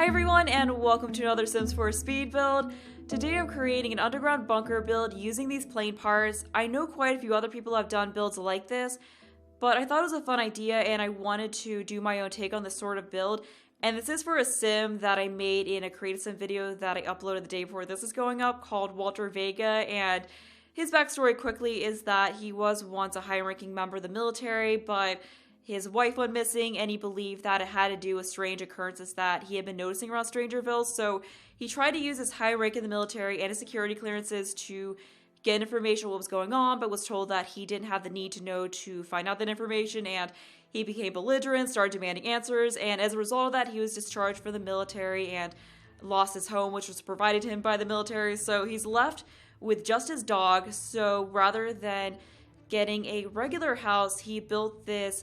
Hi everyone, and welcome to another Sims 4 speed build. Today I'm creating an underground bunker build using these plain parts. I know quite a few other people have done builds like this, but I thought it was a fun idea and I wanted to do my own take on this sort of build. And this is for a sim that I made in a Creative Sim video that I uploaded the day before this is going up called Walter Vega, and his backstory quickly is that he was once a high-ranking member of the military, but his wife went missing, and he believed that it had to do with strange occurrences that he had been noticing around Strangerville. So he tried to use his high rank in the military and his security clearances to get information on what was going on, but was told that he didn't have the need to know to find out that information, and he became belligerent, started demanding answers, and as a result of that, he was discharged from the military and lost his home, which was provided him by the military. So he's left with just his dog. So rather than getting a regular house, he built this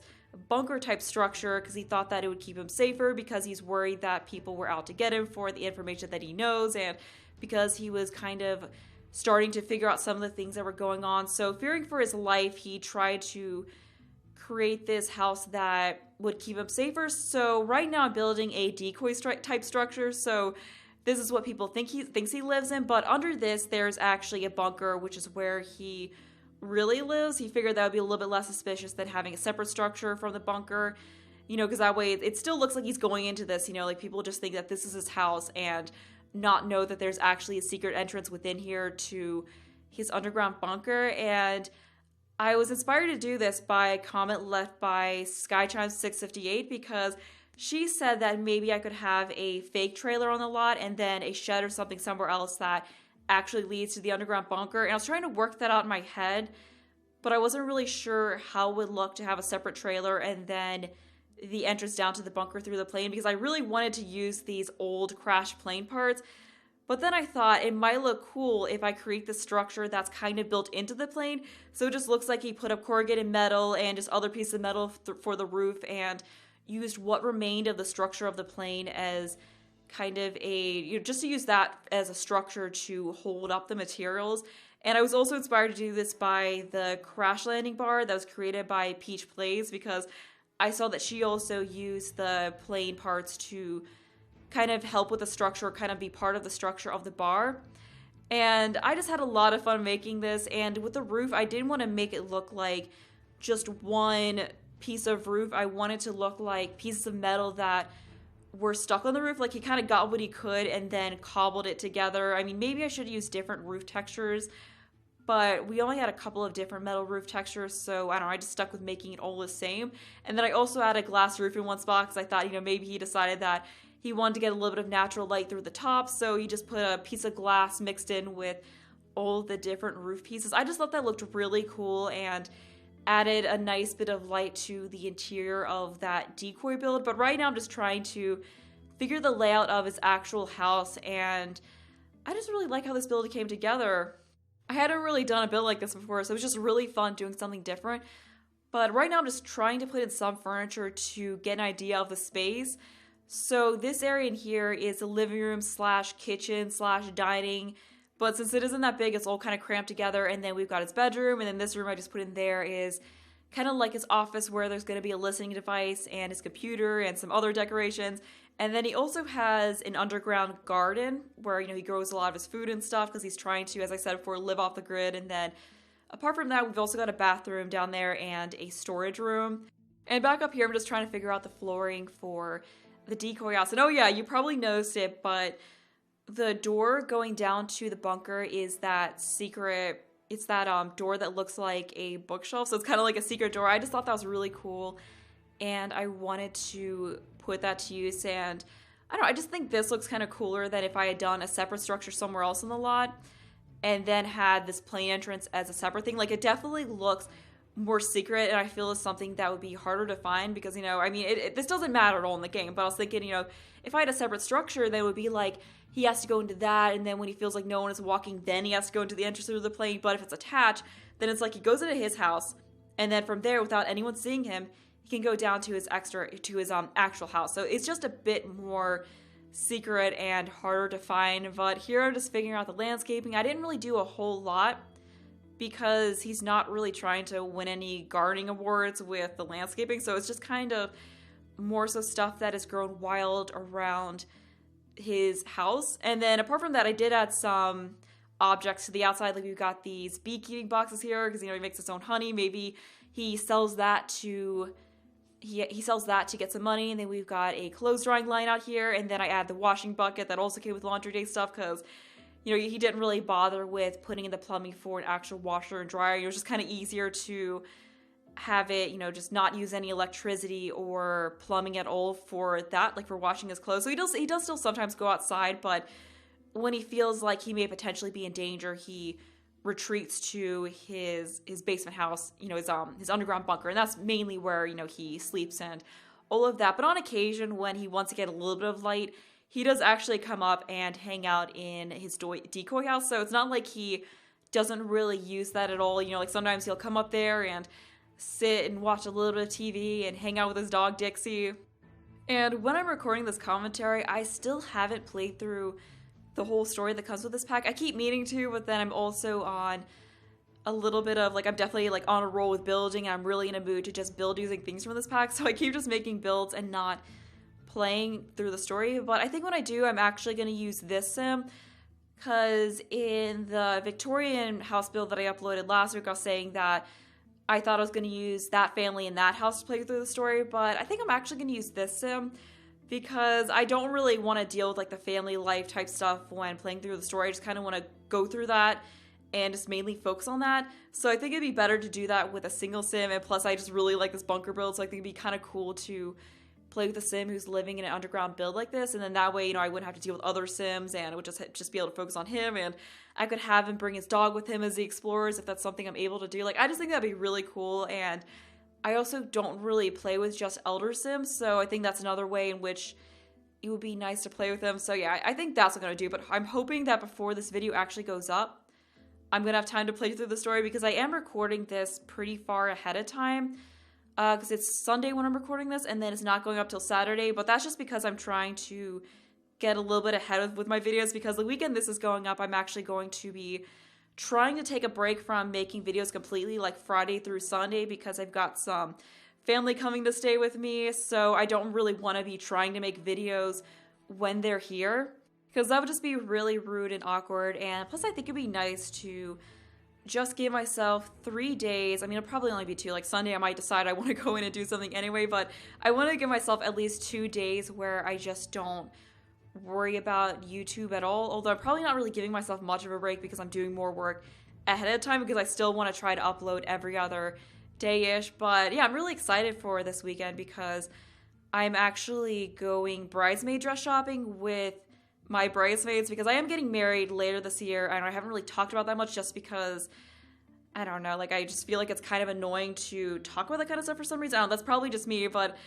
bunker type structure because he thought that it would keep him safer, because he's worried that people were out to get him for the information that he knows, and because he was kind of starting to figure out some of the things that were going on. So fearing for his life, he tried to create this house that would keep him safer. So right now I'm building a decoy type structure. So this is what people think he thinks he lives in, but under this there's actually a bunker, which is where he really lives. He figured that would be a little bit less suspicious than having a separate structure from the bunker, because that way it still looks like he's going into this, like people just think that this is his house and not know that there's actually a secret entrance within here to his underground bunker. And I was inspired to do this by a comment left by SkyChimes658, because she said that maybe I could have a fake trailer on the lot and then a shed or something somewhere else that actually leads to the underground bunker. And I was trying to work that out in my head, but I wasn't really sure how it would look to have a separate trailer and then the entrance down to the bunker through the plane, because I really wanted to use these old crashed plane parts. But then I thought it might look cool if I create the structure that's kind of built into the plane, so it just looks like he put up corrugated metal and just other pieces of metal for the roof and used what remained of the structure of the plane as kind of a, just to use that as a structure to hold up the materials. And I was also inspired to do this by the crash landing bar that was created by Peach Plays, because I saw that she also used the plane parts to kind of help with the structure, kind of be part of the structure of the bar. And I just had a lot of fun making this. And with the roof, I didn't want to make it look like just one piece of roof. I wanted to look like pieces of metal that were stuck on the roof. Like he kind of got what he could and then cobbled it together. I mean, maybe I should use different roof textures, but we only had a couple of different metal roof textures, so I don't know, I just stuck with making it all the same. And then I also added a glass roof in one spot because I thought, maybe he decided that he wanted to get a little bit of natural light through the top, so he just put a piece of glass mixed in with all the different roof pieces. I just thought that looked really cool and added a nice bit of light to the interior of that decoy build. But right now I'm just trying to figure the layout of his actual house, and I just really like how this build came together. I hadn't really done a build like this before, so it was just really fun doing something different. But right now I'm just trying to put in some furniture to get an idea of the space. So this area in here is the living room slash kitchen slash dining. But since it isn't that big, it's all kind of cramped together. And then we've got his bedroom. And then this room I just put in there is kind of like his office, where there's going to be a listening device and his computer and some other decorations. And then he also has an underground garden where, he grows a lot of his food and stuff because he's trying to, as I said before, live off the grid. And then apart from that, we've also got a bathroom down there and a storage room. And back up here, I'm just trying to figure out the flooring for the decoy house. And oh yeah, you probably noticed it, but the door going down to the bunker is that secret, it's that door that looks like a bookshelf, so it's kind of like a secret door. I just thought that was really cool, and I wanted to put that to use. And I don't know, I just think this looks kind of cooler than if I had done a separate structure somewhere else in the lot and then had this plain entrance as a separate thing. Like, it definitely looks more secret, and I feel it's something that would be harder to find because, this doesn't matter at all in the game, but I was thinking, if I had a separate structure, then it would be like he has to go into that, and then when he feels like no one is walking, then he has to go into the entrance of the plane. But if it's attached, then it's like he goes into his house, and then from there, without anyone seeing him, he can go down to his actual house. So it's just a bit more secret and harder to find. But here I'm just figuring out the landscaping. I didn't really do a whole lot because he's not really trying to win any gardening awards with the landscaping, so it's just kind of more so stuff that has grown wild around his house. And then apart from that, I did add some objects to the outside. Like we've got these beekeeping boxes here because, you know, he makes his own honey. Maybe he sells that to he sells that to get some money. And then we've got a clothes drying line out here. And then I add the washing bucket that also came with laundry day stuff because, you know, he didn't really bother with putting in the plumbing for an actual washer and dryer. It was just kind of easier to have it, you know, just not use any electricity or plumbing at all for that, like for washing his clothes. So he does still sometimes go outside, but when he feels like he may potentially be in danger, he retreats to his basement house, you know, his underground bunker, and that's mainly where, you know, he sleeps and all of that. But on occasion, when he wants to get a little bit of light, he does actually come up and hang out in his decoy house. So it's not like he doesn't really use that at all. You know, like sometimes he'll come up there and sit and watch a little bit of TV and hang out with his dog Dixie. And when I'm recording this commentary, I still haven't played through the whole story that comes with this pack. I keep meaning to, but then I'm also on a little bit of, like, I'm definitely, like, on a roll with building, and I'm really in a mood to just build using things from this pack, so I keep just making builds and not playing through the story. But I think when I do, I'm actually going to use this sim, because in the Victorian house build that I uploaded last week, I was saying that I thought I was going to use that family in that house to play through the story, but I think I'm actually going to use this sim, because I don't really want to deal with like the family life type stuff when playing through the story. I just kind of want to go through that and just mainly focus on that. So I think it'd be better to do that with a single sim, and plus I just really like this bunker build, so I think it'd be kind of cool to play with a sim who's living in an underground build like this, and then that way, you know, I wouldn't have to deal with other sims, and I would just be able to focus on him, and I could have him bring his dog with him as he explores if that's something I'm able to do. Like, I just think that'd be really cool, and I also don't really play with just elder sims, so I think that's another way in which it would be nice to play with them. So yeah, I think that's what I'm going to do, but I'm hoping that before this video actually goes up, I'm going to have time to play through the story, because I am recording this pretty far ahead of time, because it's Sunday when I'm recording this, and then it's not going up till Saturday, but that's just because I'm trying to get a little bit ahead with my videos, because the weekend this is going up, I'm actually going to be trying to take a break from making videos completely, like Friday through Sunday, because I've got some family coming to stay with me, so I don't really want to be trying to make videos when they're here, because that would just be really rude and awkward. And plus I think it'd be nice to just give myself 3 days. I mean, it'll probably only be 2, like Sunday I might decide I want to go in and do something anyway, but I want to give myself at least 2 days where I just don't worry about YouTube at all, although I'm probably not really giving myself much of a break because I'm doing more work ahead of time, because I still want to try to upload every other day-ish. But yeah, I'm really excited for this weekend because I'm actually going bridesmaid dress shopping with my bridesmaids, because I am getting married later this year, and I haven't really talked about that much just because, I don't know, like I just feel like it's kind of annoying to talk about that kind of stuff for some reason. I don't know, that's probably just me, but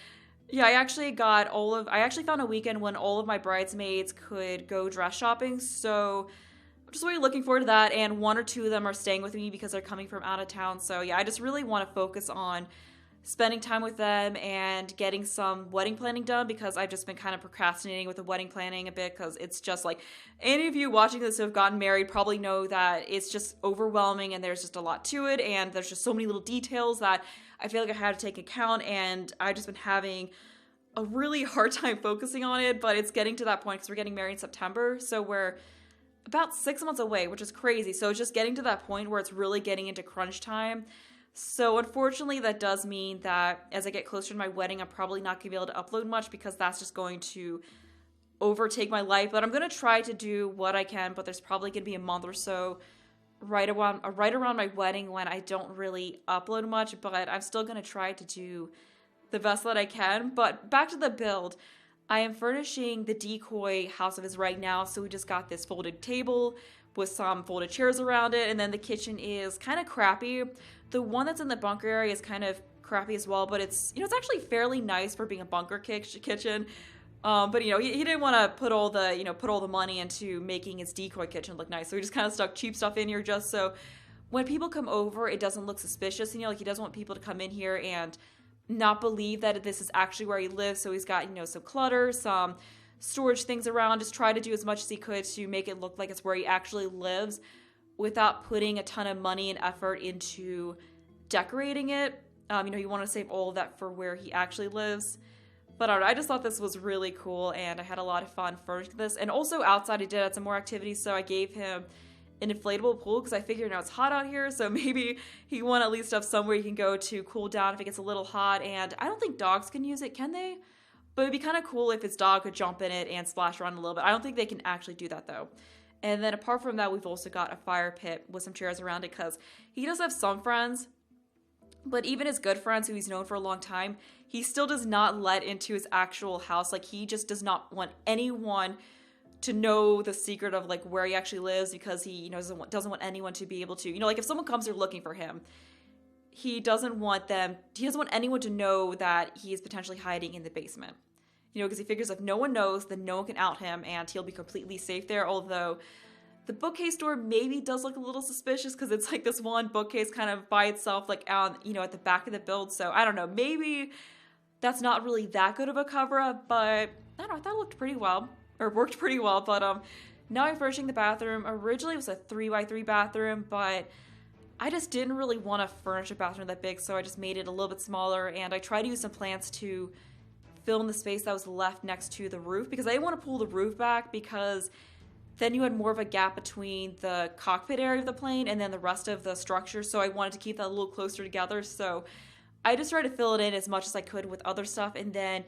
yeah, I actually found a weekend when all of my bridesmaids could go dress shopping, so I'm just really looking forward to that, and 1 or 2 of them are staying with me because they're coming from out of town. So yeah, I just really want to focus on spending time with them and getting some wedding planning done, because I've just been kind of procrastinating with the wedding planning a bit, because it's just like, any of you watching this who have gotten married probably know that it's just overwhelming, and there's just a lot to it, and there's just so many little details that I feel like I had to take account, and I've just been having a really hard time focusing on it. But it's getting to that point because we're getting married in September, so we're about 6 months away, which is crazy. So it's just getting to that point where it's really getting into crunch time. So unfortunately, that does mean that as I get closer to my wedding, I'm probably not going to be able to upload much, because that's just going to overtake my life. But I'm going to try to do what I can, but there's probably going to be a month or so right around my wedding when I don't really upload much, but I'm still going to try to do the best that I can. But back to the build, I am furnishing the Decoy house of his right now, so we just got this folded table with some folded chairs around it, and then the kitchen is kind of crappy. The one that's in the bunker area is kind of crappy as well, but it's, you know, it's actually fairly nice for being a bunker kitchen. But you know, he didn't want to put all the money into making his Decoy kitchen look nice, so he just kind of stuck cheap stuff in here just so when people come over, it doesn't look suspicious. You know, like he doesn't want people to come in here and not believe that this is actually where he lives. So he's got, you know, some clutter, some storage things around, just try to do as much as he could to make it look like it's where he actually lives without putting a ton of money and effort into decorating it. You know, you want to save all of that for where he actually lives. But I don't know, I just thought this was really cool, and I had a lot of fun furnishing this. And also outside I did add some more activities, so I gave him an inflatable pool because I figured now it's hot out here, so maybe he want at least have somewhere he can go to cool down if it gets a little hot. And I don't think dogs can use it, can they? But it'd be kind of cool if his dog could jump in it and splash around a little bit. I don't think they can actually do that though. And then apart from that, we've also got a fire pit with some chairs around it because he does have some friends, but even his good friends who he's known for a long time, he still does not let into his actual house. Like, he just does not want anyone to know the secret of like where he actually lives, because he, doesn't want anyone to be able to, like if someone comes here looking for him, he doesn't want anyone to know that he is potentially hiding in the basement. Because he figures if no one knows, then no one can out him and he'll be completely safe there. Although the bookcase door maybe does look a little suspicious because it's like this one bookcase kind of by itself, like out, at the back of the build. So I don't know, maybe that's not really that good of a cover up, but I don't know, I thought it looked pretty well, or worked pretty well. But now I'm furnishing the bathroom. Originally it was a 3x3 bathroom, but I just didn't really want to furnish a bathroom that big, so I just made it a little bit smaller, and I tried to use some plants to fill in the space that was left next to the roof, because I didn't want to pull the roof back because then you had more of a gap between the cockpit area of the plane and then the rest of the structure, so I wanted to keep that a little closer together. So I just tried to fill it in as much as I could with other stuff, and then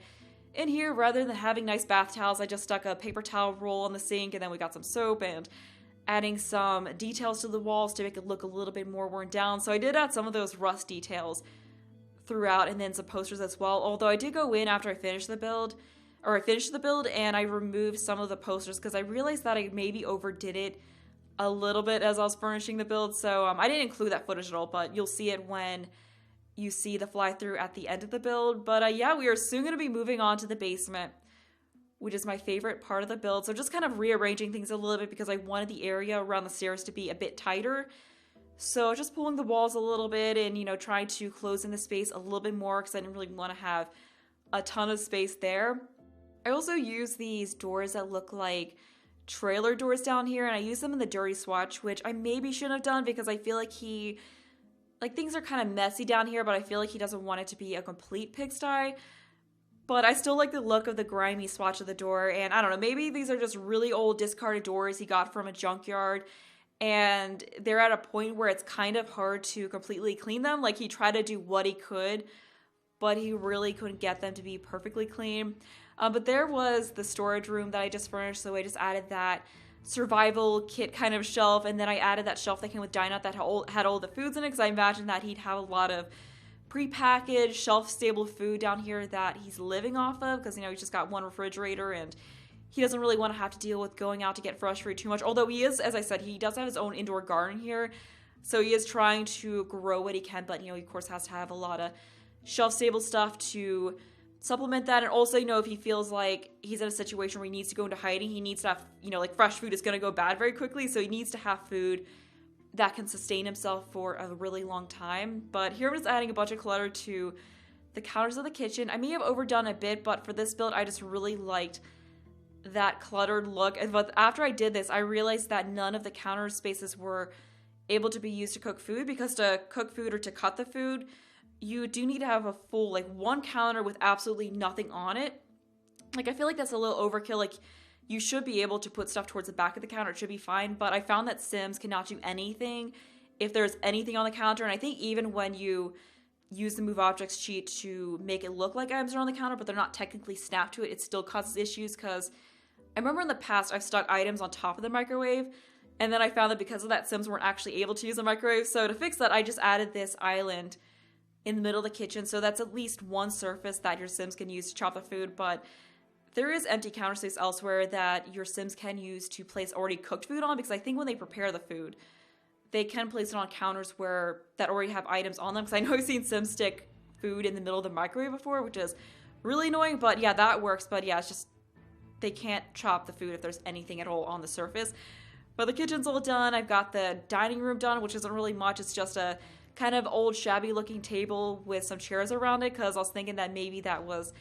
in here, rather than having nice bath towels, I just stuck a paper towel roll on the sink, and then we got some soap and adding some details to the walls to make it look a little bit more worn down. So I did add some of those rust details throughout, and then some posters as well. Although I did go in after I finished the build, and I removed some of the posters because I realized that I maybe overdid it a little bit as I was furnishing the build. So I didn't include that footage at all, but you'll see it when you see the fly through at the end of the build. But yeah, we are soon going to be moving on to the basement, which is my favorite part of the build. So just kind of rearranging things a little bit because I wanted the area around the stairs to be a bit tighter. So just pulling the walls a little bit and, trying to close in the space a little bit more because I didn't really want to have a ton of space there. I also use these doors that look like trailer doors down here, and I use them in the dirty swatch, which I maybe shouldn't have done because I feel like things are kind of messy down here, but I feel like he doesn't want it to be a complete pigsty. But I still like the look of the grimy swatch of the door, and I don't know, maybe these are just really old discarded doors he got from a junkyard, and they're at a point where it's kind of hard to completely clean them. Like, he tried to do what he could, but he really couldn't get them to be perfectly clean. But there was the storage room that I just furnished, so I just added that survival kit kind of shelf, and then I added that shelf that came with Dinah that had all the foods in it, because I imagined that he'd have a lot of prepackaged, shelf-stable food down here that he's living off of, because, he's just got one refrigerator, and he doesn't really want to have to deal with going out to get fresh fruit too much. Although he is, as I said, he does have his own indoor garden here, so he is trying to grow what he can, but, he of course has to have a lot of shelf-stable stuff to supplement that. And also, if he feels like he's in a situation where he needs to go into hiding, he needs to have, like fresh food is going to go bad very quickly, so he needs to have food that can sustain himself for a really long time. But here I'm just adding a bunch of clutter to the counters of the kitchen. I may have overdone a bit, but for this build, I just really liked that cluttered look. But after I did this, I realized that none of the counter spaces were able to be used to cook food, because to cook food or to cut the food, you do need to have a full, one counter with absolutely nothing on it. I feel like that's a little overkill. You should be able to put stuff towards the back of the counter. It should be fine. But I found that Sims cannot do anything if there's anything on the counter. And I think even when you use the Move Objects cheat to make it look like items are on the counter, but they're not technically snapped to it, it still causes issues. Because I remember in the past, I've stuck items on top of the microwave, and then I found that because of that, Sims weren't actually able to use the microwave. So to fix that, I just added this island in the middle of the kitchen, so that's at least one surface that your Sims can use to chop the food. But there is empty counter space elsewhere that your Sims can use to place already cooked food on, because I think when they prepare the food, they can place it on counters that already have items on them, because I know I've seen Sims stick food in the middle of the microwave before, which is really annoying. But yeah, that works. But yeah, it's just they can't chop the food if there's anything at all on the surface. But the kitchen's all done. I've got the dining room done, which isn't really much. It's just a kind of old shabby looking table with some chairs around it, because I was thinking that maybe that was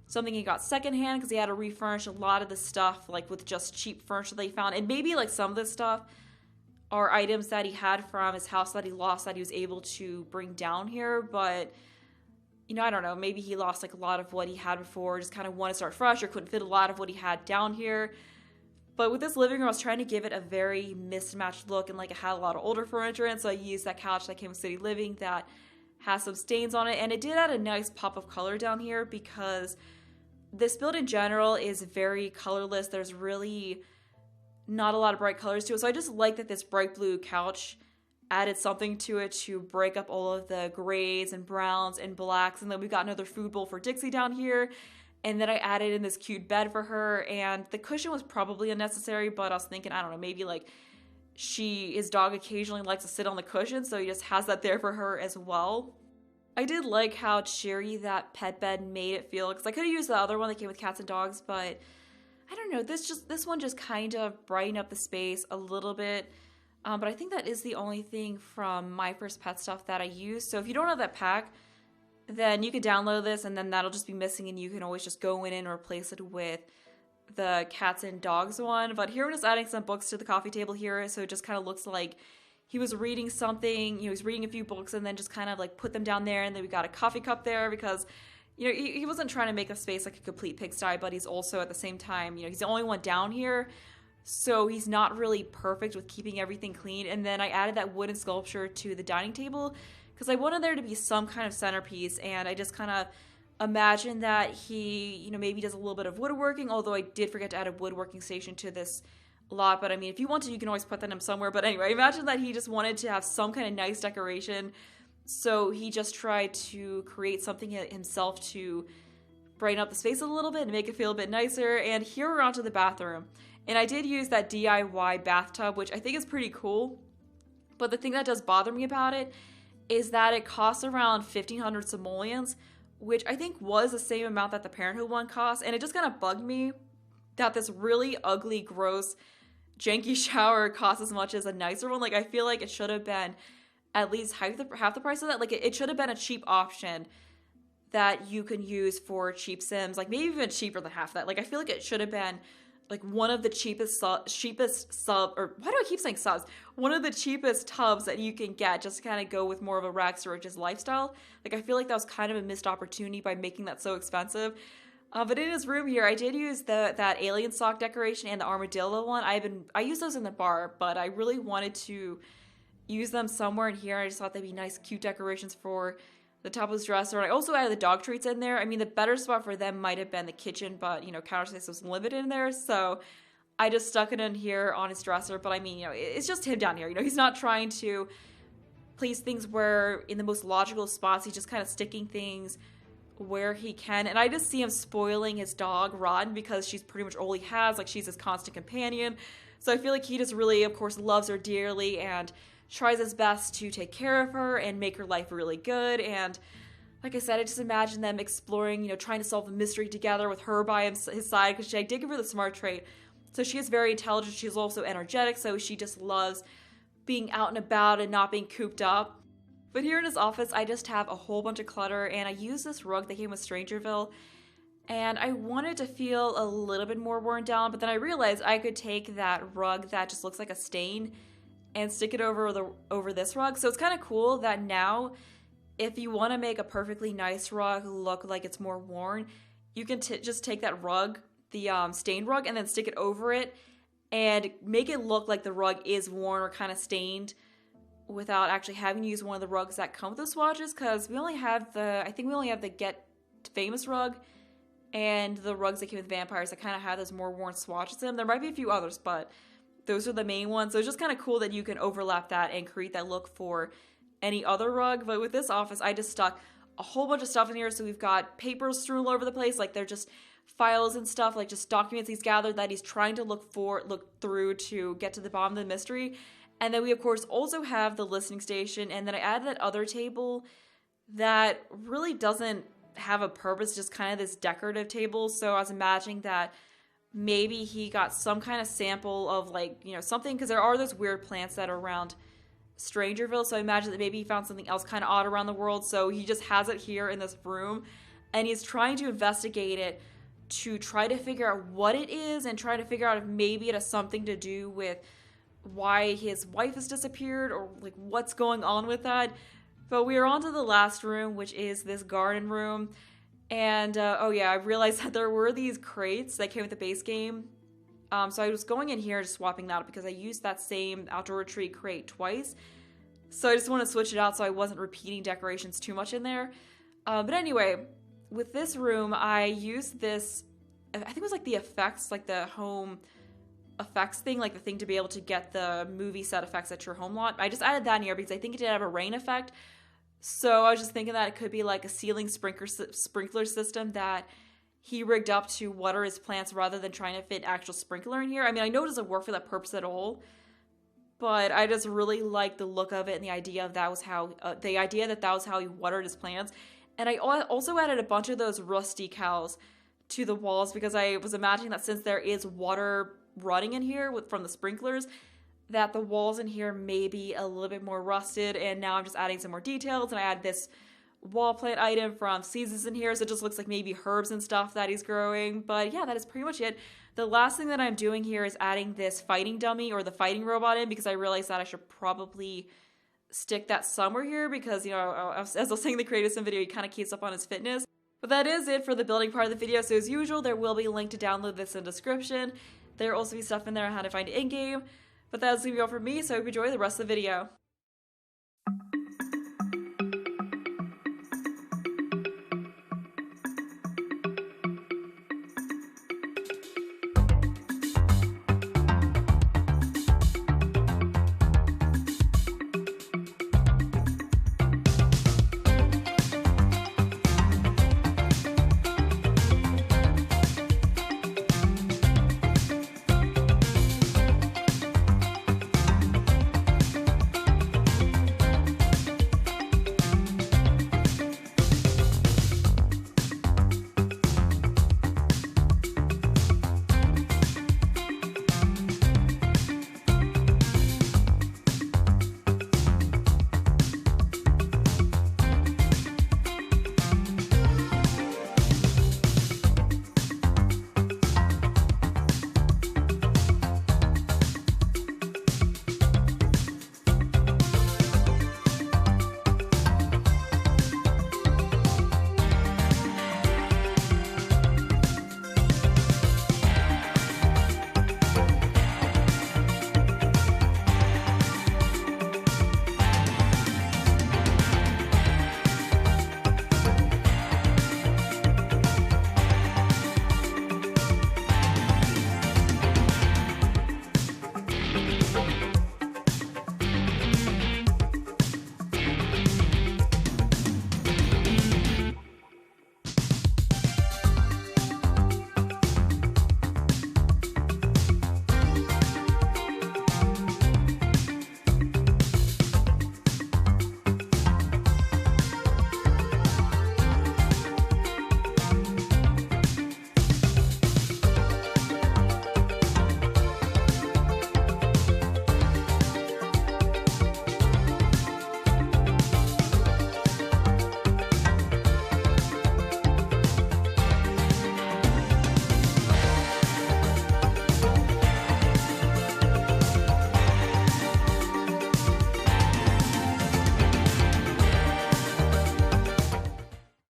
something he got secondhand, because he had to refurnish a lot of the stuff with just cheap furniture that he found, and maybe some of the stuff are items that he had from his house that he lost that he was able to bring down here. But I don't know, maybe he lost like a lot of what he had before, just kind of wanted to start fresh or couldn't fit a lot of what he had down here. But with this living room, I was trying to give it a very mismatched look, and like it had a lot of older furniture, and so I used that couch that came with City Living that has some stains on it, and it did add a nice pop of color down here because this build in general is very colorless. There's really not a lot of bright colors to it, so I just like that this bright blue couch added something to it to break up all of the grays and browns and blacks. And then we got another food bowl for Dixie down here. And then I added in this cute bed for her. And the cushion was probably unnecessary, but I was thinking, I don't know, maybe like his dog occasionally likes to sit on the cushion, so he just has that there for her as well. I did like how cheery that pet bed made it feel, because I could have used the other one that came with cats and dogs, but I don't know, this one just kind of brightened up the space a little bit. But I think that is the only thing from My First Pet stuff that I use. So if you don't have that pack, then you could download this and then that'll just be missing, and you can always just go in and replace it with the cats and dogs one. But here we're just adding some books to the coffee table here, so it just kind of looks like he was reading something, he was reading a few books and then just kind of like put them down there, and then we got a coffee cup there because he wasn't trying to make the space like a complete pigsty, but he's also at the same time, he's the only one down here. So he's not really perfect with keeping everything clean. And then I added that wooden sculpture to the dining table because I wanted there to be some kind of centerpiece. And I just kind of imagined that he, maybe does a little bit of woodworking, although I did forget to add a woodworking station to this lot. But I mean, if you want to, you can always put that in somewhere. But anyway, I imagine that he just wanted to have some kind of nice decoration. So he just tried to create something himself to brighten up the space a little bit and make it feel a bit nicer. And here we're onto the bathroom. And I did use that DIY bathtub, which I think is pretty cool. But the thing that does bother me about it is that it costs around 1,500 simoleons, which I think was the same amount that the Parenthood one cost. And it just kind of bugged me that this really ugly, gross, janky shower costs as much as a nicer one. Like, I feel like it should have been at least half the price of that. Like, it should have been a cheap option that you can use for cheap Sims. Like, maybe even cheaper than half that. Like, I feel like it should have been like one of the cheapest one of the cheapest tubs that you can get, just to kind of go with more of a rags to riches lifestyle. Like, I feel like that was kind of a missed opportunity by making that so expensive. But in his room here, I did use that alien sock decoration and the armadillo one. I used those in the bar, but I really wanted to use them somewhere in here. I just thought they'd be nice, cute decorations for the top of his dresser. And I also added the dog treats in there. I mean, the better spot for them might have been the kitchen, but, counter space was limited in there. So I just stuck it in here on his dresser. But I mean, it's just him down here. He's not trying to place things where in the most logical spots. He's just kind of sticking things where he can. And I just see him spoiling his dog, Rodden, because she's pretty much all he has. Like, she's his constant companion. So I feel like he just really, of course, loves her dearly and tries his best to take care of her and make her life really good. And like I said, I just imagine them exploring, trying to solve the mystery together with her by his side, because I did give her the smart trait. So she is very intelligent. She's also energetic, so she just loves being out and about and not being cooped up. But here in his office, I just have a whole bunch of clutter, and I use this rug that came with Strangerville, and I wanted to feel a little bit more worn down, but then I realized I could take that rug that just looks like a stain and stick it over this rug. So it's kind of cool that now, if you want to make a perfectly nice rug look like it's more worn, you can just take that rug, the stained rug, and then stick it over it and make it look like the rug is worn or kind of stained without actually having to use one of the rugs that come with the swatches, because we only have the Get Famous rug and the rugs that came with vampires that kind of have those more worn swatches in them. There might be a few others, but those are the main ones. So it's just kind of cool that you can overlap that and create that look for any other rug. But with this office, I just stuck a whole bunch of stuff in here. So we've got papers strewn all over the place. Like, they're just files and stuff, like just documents he's gathered that he's trying to look through to get to the bottom of the mystery. And then we, of course, also have the listening station. And then I added that other table that really doesn't have a purpose, just kind of this decorative table. So I was imagining that maybe he got some kind of sample of, like, something, because there are those weird plants that are around Strangerville. So I imagine that maybe he found something else kind of odd around the world. So he just has it here in this room, and he's trying to investigate it to try to figure out what it is and try to figure out if maybe it has something to do with why his wife has disappeared or like what's going on with that. But we are on to the last room, which is this garden room. And oh yeah, I realized that there were these crates that came with the base game. So I was going in here just swapping that out because I used that same outdoor retreat crate twice. So I just want to switch it out so I wasn't repeating decorations too much in there. But anyway, with this room, I used this, I think it was like the effects, like the home effects thing, like the thing to be able to get the movie set effects at your home lot. I just added that in here because I think it did have a rain effect. So I was just thinking that it could be like a ceiling sprinkler system that he rigged up to water his plants rather than trying to fit actual sprinkler in here. I mean, I know it doesn't work for that purpose at all, but I just really like the look of it and the idea of that was how that was how he watered his plants. And I also added a bunch of those rust decals to the walls because I was imagining that since there is water running in here from the sprinklers, that the walls in here may be a little bit more rusted. And now I'm just adding some more details, and I added this wall plant item from Seasons in here, so it just looks like maybe herbs and stuff that he's growing. But yeah, that is pretty much it. The last thing that I'm doing here is adding this fighting dummy or the fighting robot in because I realized that I should probably stick that somewhere here because, you know, as I was saying in the Creative Sim video, he kind of keeps up on his fitness. But that is it for the building part of the video. So as usual, there will be a link to download this in the description. There will also be stuff in there on how to find it in-game. But that's going to be all for me, so I hope you enjoy the rest of the video.